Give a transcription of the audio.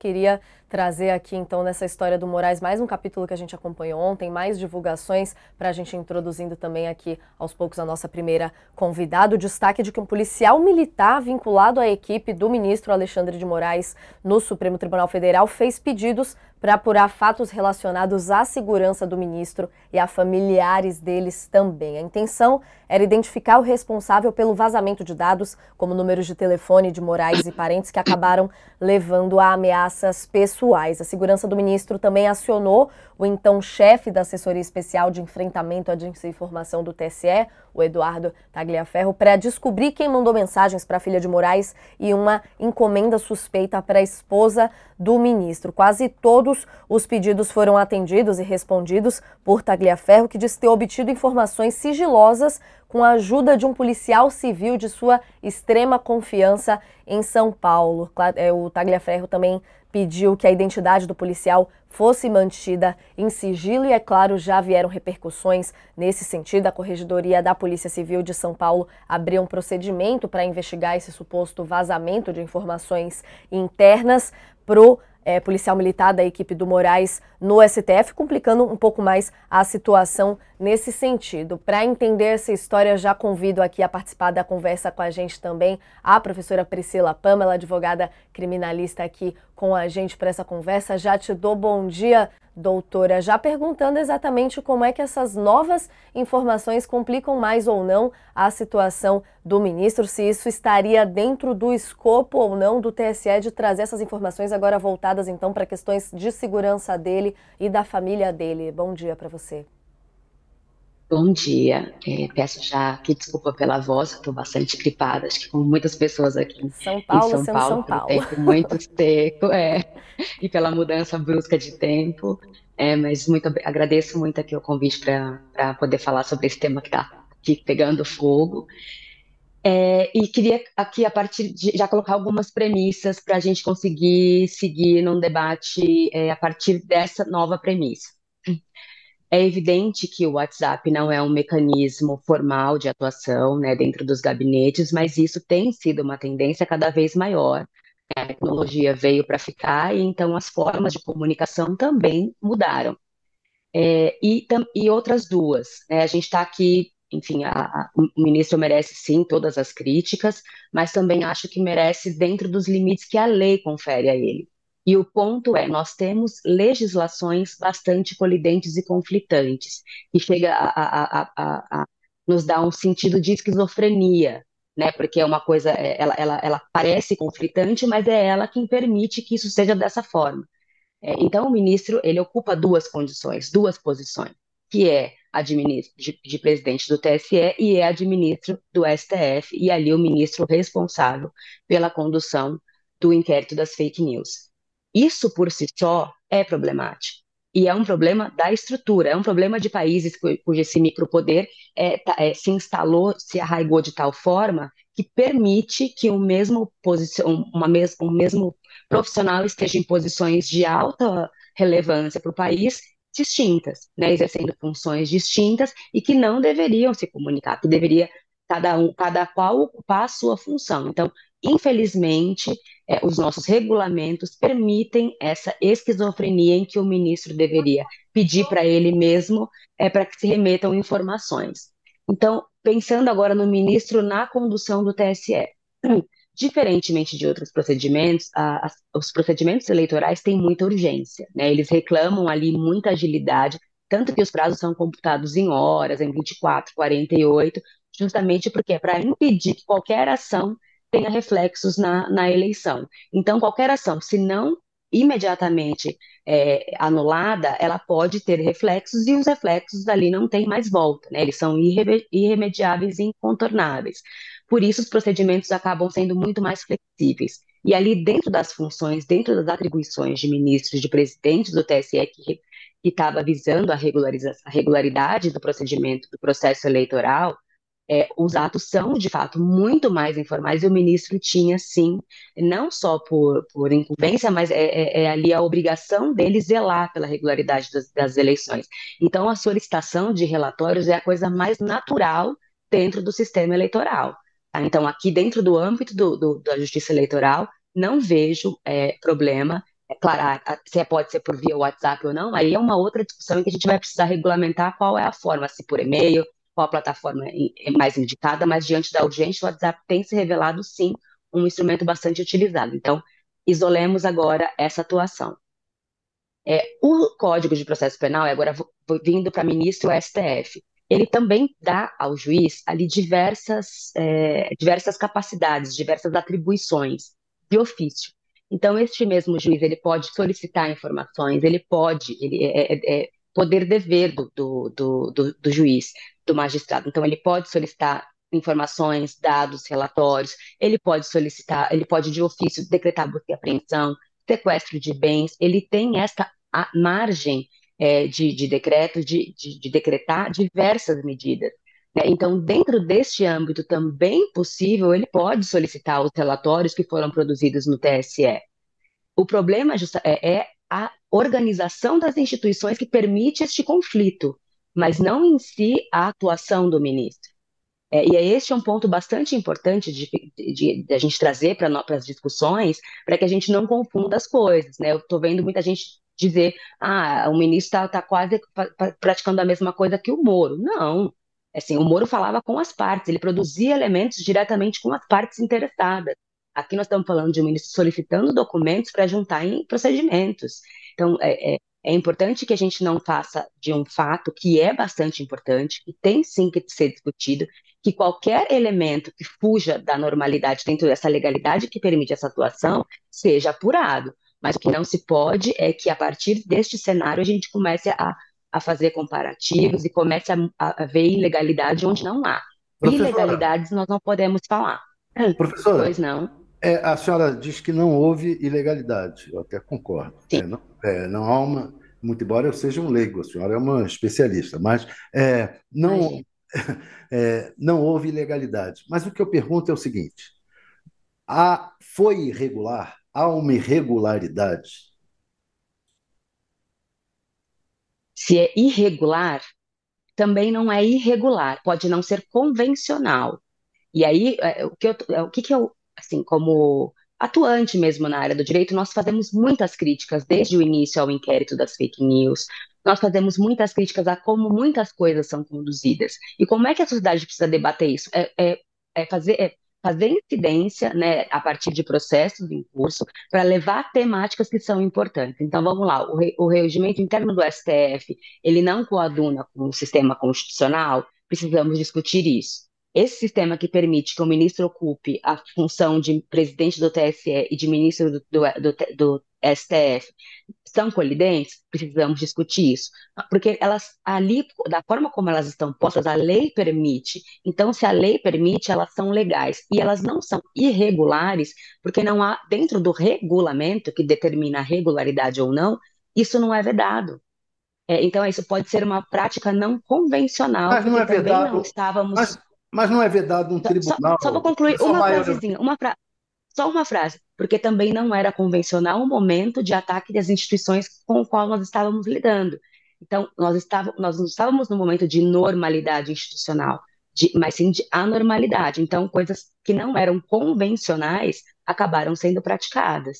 queria trazer aqui, então, nessa história do Moraes, mais um capítulo que a gente acompanhou ontem, mais divulgações para a gente introduzindo também aqui, aos poucos, a nossa primeira convidada. O destaque de que um policial militar vinculado à equipe do ministro Alexandre de Moraes no Supremo Tribunal Federal fez pedidos para apurar fatos relacionados à segurança do ministro e a familiares deles também. A intenção era identificar o responsável pelo vazamento de dados, como números de telefone de Moraes e parentes, que acabaram levando a ameaças pessoais. A segurança do ministro também acionou o então chefe da Assessoria Especial de Enfrentamento à Desinformação do TSE, o Eduardo Tagliaferro, para descobrir quem mandou mensagens para a filha de Moraes e uma encomenda suspeita para a esposa do ministro. Quase todos os pedidos foram atendidos e respondidos por Tagliaferro, que diz ter obtido informações sigilosas com a ajuda de um policial civil de sua extrema confiança em São Paulo. O Tagliaferro também pediu que a identidade do policial fosse mantida em sigilo e, é claro, já vieram repercussões nesse sentido. A Corregedoria da Polícia Civil de São Paulo abriu um procedimento para investigar esse suposto vazamento de informações internas pro policial militar da equipe do Moraes no STF, complicando um pouco mais a situação nesse sentido. Para entender essa história, já convido aqui a participar da conversa com a gente também a professora Priscila Pâmela, advogada criminalista, aqui com a gente para essa conversa. Já te dou bom dia, doutora, já perguntando exatamente como é que essas novas informações complicam mais ou não a situação do ministro, se isso estaria dentro do escopo ou não do TSE de trazer essas informações agora voltadas então para questões de segurança dele e da família dele. Bom dia para você. Bom dia. Peço já que desculpa pela voz, estou bastante gripada, acho que como muitas pessoas aqui São em Paulo São sendo Paulo, São pelo Paulo. tempo muito seco, e pela mudança brusca de tempo. Mas agradeço muito aqui o convite para poder falar sobre esse tema que está aqui pegando fogo. E queria aqui, a partir de já colocar algumas premissas para a gente conseguir seguir num debate a partir dessa nova premissa. É evidente que o WhatsApp não é um mecanismo formal de atuação, né, dentro dos gabinetes, mas isso tem sido uma tendência cada vez maior. A tecnologia veio para ficar e então as formas de comunicação também mudaram. E outras duas, né, a gente está aqui, enfim, o ministro merece sim todas as críticas, mas também acho que merece dentro dos limites que a lei confere a ele. E o ponto é, nós temos legislações bastante colidentes e conflitantes, que chega a nos dar um sentido de esquizofrenia, né? Porque é uma coisa, ela parece conflitante, mas é ela quem permite que isso seja dessa forma. Então, o ministro, ele ocupa duas condições, duas posições, que é a de presidente do TSE e é a de ministro do STF, e ali o ministro responsável pela condução do inquérito das fake news. Isso, por si só, é problemático. E é um problema da estrutura, é um problema de países cujo esse micropoder se instalou, se arraigou de tal forma que permite que um mesmo profissional esteja em posições de alta relevância para o país distintas, né, exercendo funções distintas e que não deveriam se comunicar, que deveria cada qual ocupar a sua função. Então, infelizmente, os nossos regulamentos permitem essa esquizofrenia em que o ministro deveria pedir para ele mesmo para que se remetam informações. Então, pensando agora no ministro na condução do TSE, diferentemente de outros procedimentos, os procedimentos eleitorais têm muita urgência, né? Eles reclamam ali muita agilidade, tanto que os prazos são computados em horas, em 24, 48, justamente porque é para impedir que qualquer ação tenha reflexos na eleição. Então, qualquer ação, se não imediatamente anulada, ela pode ter reflexos e os reflexos dali não têm mais volta, né? Eles são irremediáveis e incontornáveis. Por isso, os procedimentos acabam sendo muito mais flexíveis. E ali, dentro das funções, dentro das atribuições de ministros, de presidentes do TSE, que estava visando a regularidade do procedimento, do processo eleitoral, os atos são, de fato, muito mais informais e o ministro tinha, sim, não só por incumbência, mas é ali a obrigação dele zelar pela regularidade das eleições. Então, a solicitação de relatórios é a coisa mais natural dentro do sistema eleitoral. Tá? Então, aqui dentro do âmbito da justiça eleitoral, não vejo problema É claro, se pode ser por via WhatsApp ou não, aí é uma outra discussão em que a gente vai precisar regulamentar qual é a forma, se por e-mail, qual a plataforma é mais indicada, mas diante da urgência, o WhatsApp tem se revelado, sim, um instrumento bastante utilizado. Então, isolemos agora essa atuação. O Código de Processo Penal, agora vindo para ministro e STF, ele também dá ao juiz ali diversas capacidades, diversas atribuições de ofício. Então, este mesmo juiz, ele pode solicitar informações, ele poder-dever do juiz, do magistrado. Então, ele pode solicitar informações, dados, relatórios, ele pode solicitar, ele pode de ofício decretar busca e apreensão, sequestro de bens, ele tem esta margem de decreto, de decretar diversas medidas. Né? Então, dentro deste âmbito também possível, ele pode solicitar os relatórios que foram produzidos no TSE. O problema é a organização das instituições que permite este conflito, mas não em si a atuação do ministro. E este é um ponto bastante importante de a gente trazer para as discussões, para que a gente não confunda as coisas, né? Eu estou vendo muita gente dizer, o ministro está quase praticando a mesma coisa que o Moro. Não, assim, o Moro falava com as partes, ele produzia elementos diretamente com as partes interessadas. Aqui nós estamos falando de um ministro solicitando documentos para juntar em procedimentos. Então, é importante que a gente não faça de um fato que é bastante importante, que tem sim que ser discutido, que qualquer elemento que fuja da normalidade dentro dessa legalidade que permite essa atuação seja apurado. Mas o que não se pode é que, a partir deste cenário, a gente comece a fazer comparativos e comece a ver ilegalidade onde não há. Professora, Ilegalidades nós não podemos falar. Pois professora, não? a senhora diz que não houve ilegalidade, eu até concordo. Sim. Não há uma, muito embora eu seja um leigo, a senhora é uma especialista, mas não, Imagina. não houve ilegalidade. Mas o que eu pergunto é o seguinte: foi irregular? Há uma irregularidade? Se é irregular, também não é irregular, pode não ser convencional. E aí, o que que eu, assim, como atuante mesmo na área do direito, nós fazemos muitas críticas desde o início ao inquérito das fake news. Nós fazemos muitas críticas a como muitas coisas são conduzidas. E como é que a sociedade precisa debater isso? Fazer incidência, né, a partir de processos em curso, para levar temáticas que são importantes. Então, vamos lá, o regimento interno do STF, ele não coaduna com o sistema constitucional, precisamos discutir isso. Esse sistema que permite que o ministro ocupe a função de presidente do TSE e de ministro do STF são colidentes? Precisamos discutir isso. Porque elas, ali, da forma como elas estão postas, a lei permite. Então, se a lei permite, elas são legais. E elas não são irregulares, porque não há, dentro do regulamento que determina a regularidade ou não, isso não é vedado. Então, isso pode ser uma prática não convencional, Mas não porque é também não vedado, estávamos. mas não é vedado um Só vou tribunal. concluir A sua uma maioria. frasezinha, só uma frase, porque também não era convencional o momento de ataque das instituições com o qual nós estávamos lidando. Então, nós não estávamos no momento de normalidade institucional, mas sim de anormalidade. Então, coisas que não eram convencionais acabaram sendo praticadas.